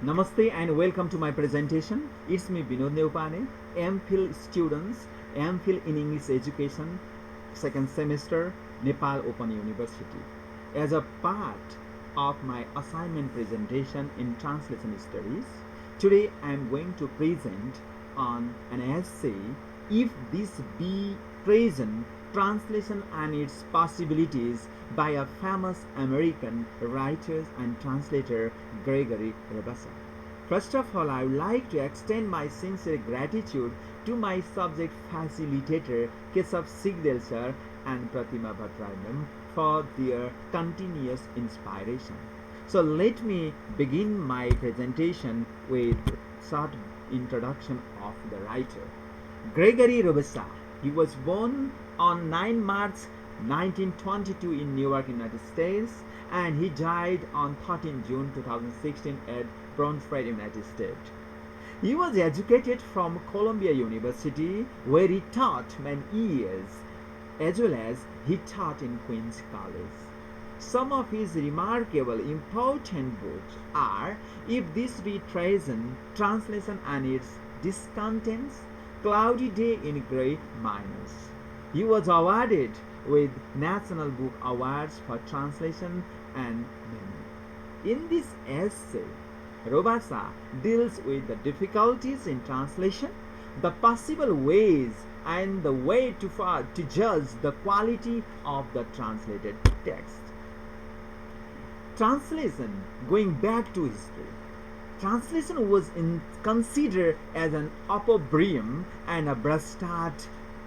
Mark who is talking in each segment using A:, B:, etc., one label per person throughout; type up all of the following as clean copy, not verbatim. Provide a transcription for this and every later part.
A: Namaste and welcome to my presentation. It's me Binod Neupane, M.Phil students, M.Phil in English Education, second semester, Nepal Open University. As a part of my assignment presentation in translation studies, today I am going to present on an essay, If This Be Treason, Translation and Its Possibilities by a famous American writer and translator Gregory Rabassa. First of all, I would like to extend my sincere gratitude to my subject facilitator Keshav Sigdel sir and Pratima Bhattacharya for their continuous inspiration. So let me begin my presentation with short introduction of the writer. Gregory Rabassa. He was born on 9 March 1922 in Newark, United States, and he died on 13 June 2016 at Braunfels, United States. He was educated from Columbia University, where he taught many years, as well as he taught in Queens College. Some of his remarkable important books are If This Be Treason, Translation and Its Discontents, Cloudy Day in Grey Minus. He was awarded with National Book Awards for Translation and Many. In this essay, Rabassa deals with the difficulties in translation, the possible ways and the way to judge the quality of the translated text. Translation, going back to history. Translation was considered as an opprobrium and a bastard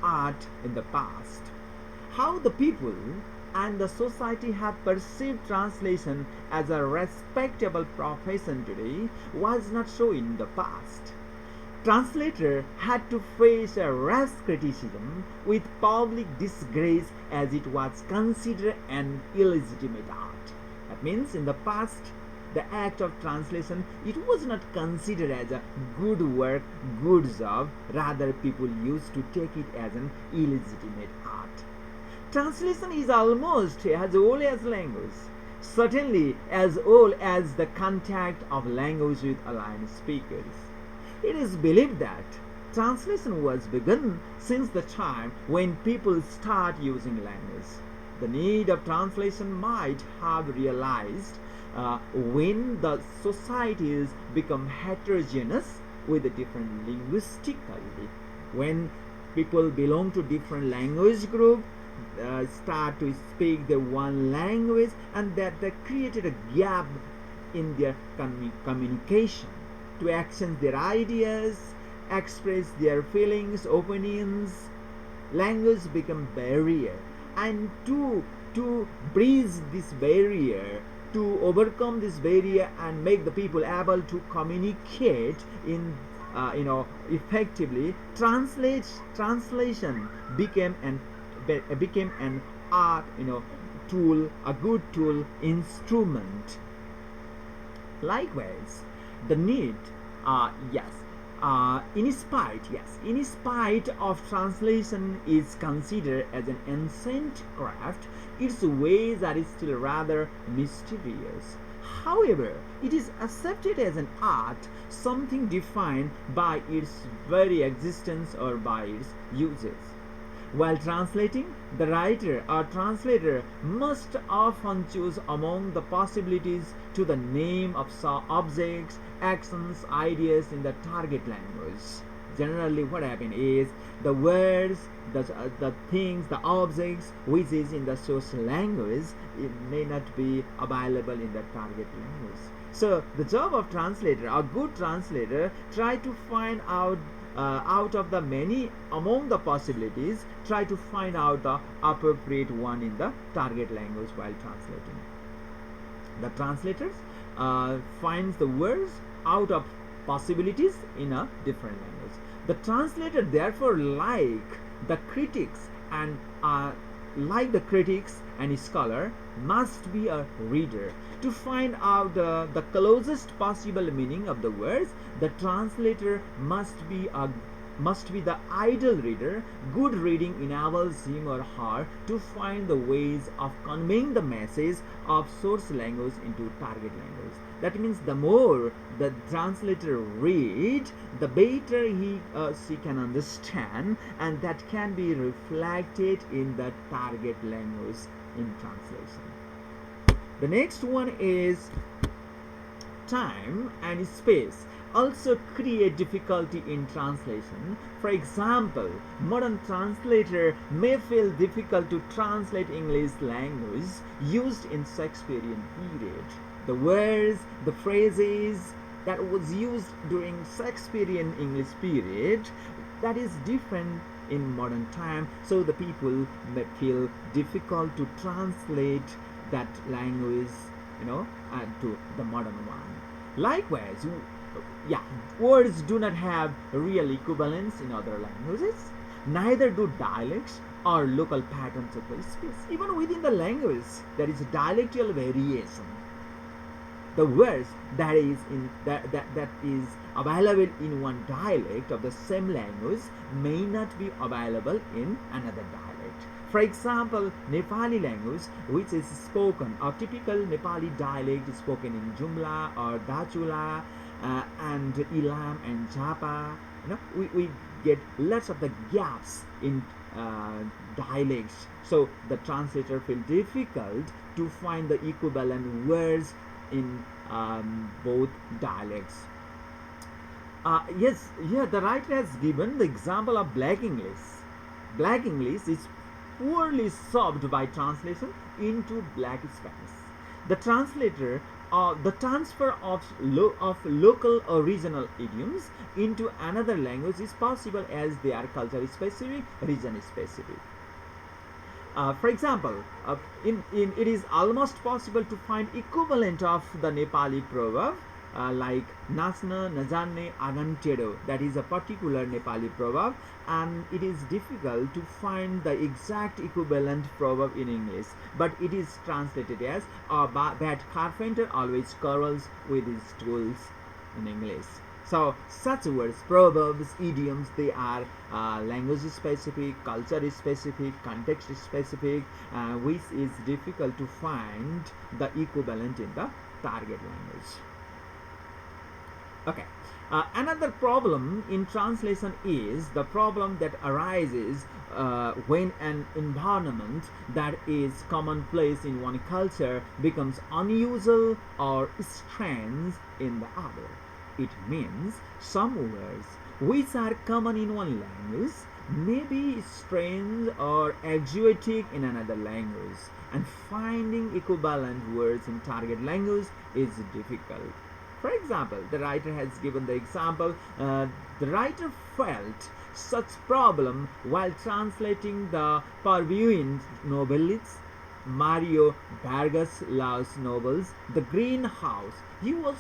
A: art in the past. How the people and the society have perceived translation as a respectable profession today was not so in the past. Translator had to face a rash criticism with public disgrace as it was considered an illegitimate art. That means in the past, the act of translation, it was not considered as a good work, good job. Rather, people used to take it as an illegitimate art. Translation is almost as old as language, certainly as old as the contact of language with alien speakers. It is believed that translation was begun since the time when people start using language. The need of translation might have realized when the societies become heterogeneous with a different linguistically, when people belong to different language group, start to speak their one language, and that created a gap in their communication to exchange their ideas, express their feelings, opinions. Language become barrier, and to bridge this barrier, to overcome this barrier and make the people able to communicate in effectively, translation became an art, tool, a good tool, instrument. Likewise, the need, in spite of translation is considered as an ancient craft, its ways are still rather mysterious. However, it is accepted as an art, something defined by its very existence or by its uses. While translating, the writer or translator must often choose among the possibilities to the name of objects, actions, ideas in the target language. Generally, what happens is the words, the things, the objects which is in the source language, it may not be available in the target language. So the job of translator, a good translator, try to find out of the many among the possibilities, try to find out the appropriate one in the target language while translating. The translators finds the words out of possibilities in a different language. The translator therefore, like the critics and scholar, must be a reader. To find out the closest possible meaning of the words, the translator must be a must be the ideal reader. Good reading enables him or her to find the ways of conveying the message of source language into target language. That means the more the translator read, the better he or she can understand, and that can be reflected in the target language in translation. The next one is time and space also create difficulty in translation. For example, modern translator may feel difficult to translate English language used in Shakespearean period. The words, the phrases that was used during Shakespearean English period, that is different in modern time, so the people may feel difficult to translate that language, to the modern one. Likewise, words do not have real equivalents in other languages. Neither do dialects or local patterns of the speech. Even within the language, there is a dialectal variation. The words that is available in one dialect of the same language may not be available in another dialect. For example, Nepali language, which is spoken, or typical Nepali dialect is spoken in Jumla or Dachula and Ilam and Japa. We get lots of the gaps in dialects, so the translator feel difficult to find the equivalent words in both dialects. The writer has given the example of Black English. Black English is poorly solved by translation into Black Spanish. The translator the transfer of local or regional idioms into another language is possible as they are culture specific, region specific. For example, it is almost possible to find equivalent of the Nepali proverb like Nasna Najanne Agan Tedo. That is a particular Nepali proverb, and it is difficult to find the exact equivalent proverb in English, but it is translated as a bad carpenter always quarrels with his tools in English. So such words, proverbs, idioms, they are language specific, culture specific, context specific, which is difficult to find the equivalent in the target language. Okay. Another problem in translation is the problem that arises when an environment that is commonplace in one culture becomes unusual or strange in the other. It means some words which are common in one language may be strange or exotic in another language, and finding equivalent words in target language is difficult. For example, the writer has given the example, the writer felt such problem while translating the Peruvian novelist Mario Vargas Llosa's novels, The Green House. He was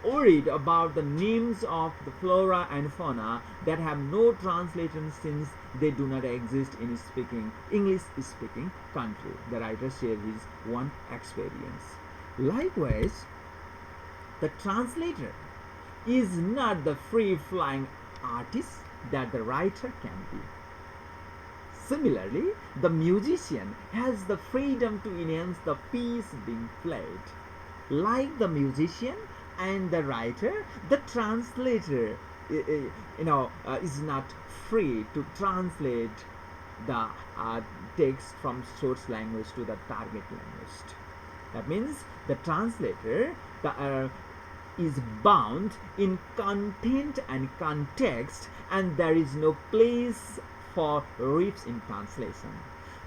A: worried about the names of the flora and fauna that have no translation since they do not exist in English-speaking country. The writer shared his one experience. Likewise, the translator is not the free-flying artist that the writer can be. Similarly, the musician has the freedom to enhance the piece being played. Like the musician and the writer, the translator is not free to translate the text from source language to the target language. That means the translator is bound in content and context, and there is no place for riffs in translation.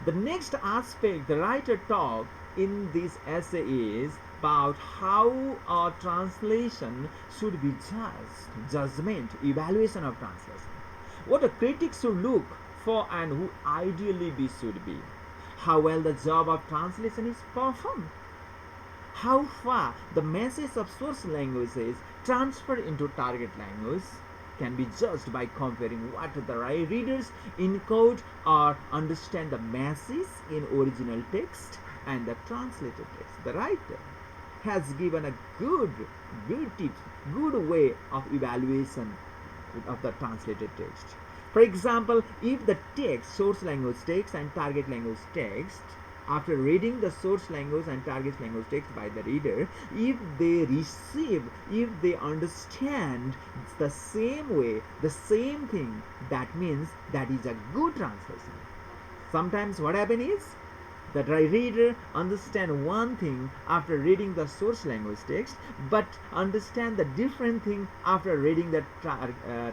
A: The next aspect the writer talked in this essay is about how a translation should be judged, judgment, evaluation of translation. What a critic should look for and who ideally should be. How well the job of translation is performed. How far the message of source language is transferred into target language can be judged by comparing what the readers encode or understand the message in original text and the translated text. The writer has given a good tips, good way of evaluation of the translated text. For example, if the text, source language text and target language text, after reading the source language and target language text by the reader, if they understand the same way, the same thing, that means that is a good translation. Sometimes what happens is that a reader understand one thing after reading the source language text, but understand the different thing after reading the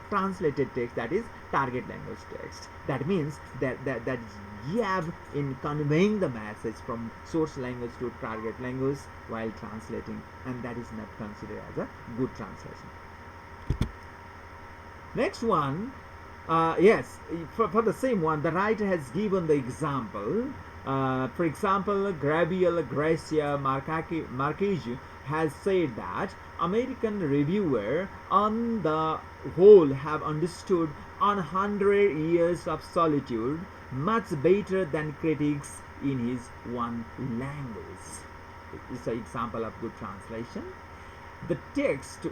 A: translated text, that is target language text. That means that gap in conveying the message from source language to target language while translating, and that is not considered as a good translation. Next one, yes, for the same one, the writer has given the example. For example, Gabriel Garcia Marquez has said that American reviewer on the whole have understood 100 Years of Solitude much better than critics in his one language. It's an example of good translation. The text,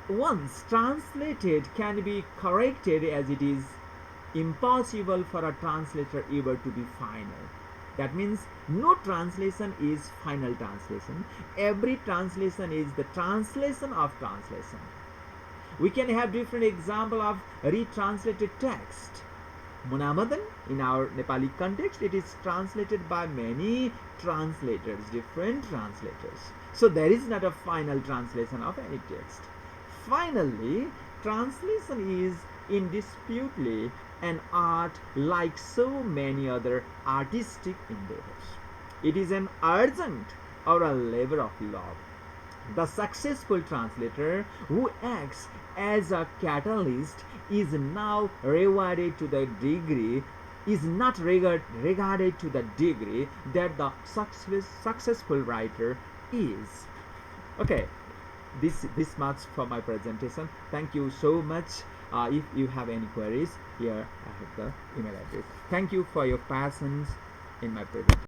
A: once translated, can be corrected, as it is impossible for a translator ever to be final. That means no translation is final translation. Every translation is the translation of translation. We can have different example of retranslated text. Munamadan, in our Nepali context, it is translated by many translators, different translators. So there is not a final translation of any text. Finally, translation is indisputably an art like so many other artistic endeavors. It is an urgent or a labor of love. The successful translator who acts as a catalyst is now regarded to the degree regarded to the degree that the successful writer is. Okay, this much for my presentation. Thank you so much. If you have any queries, here I have the email address. Thank you for your patience in my presentation.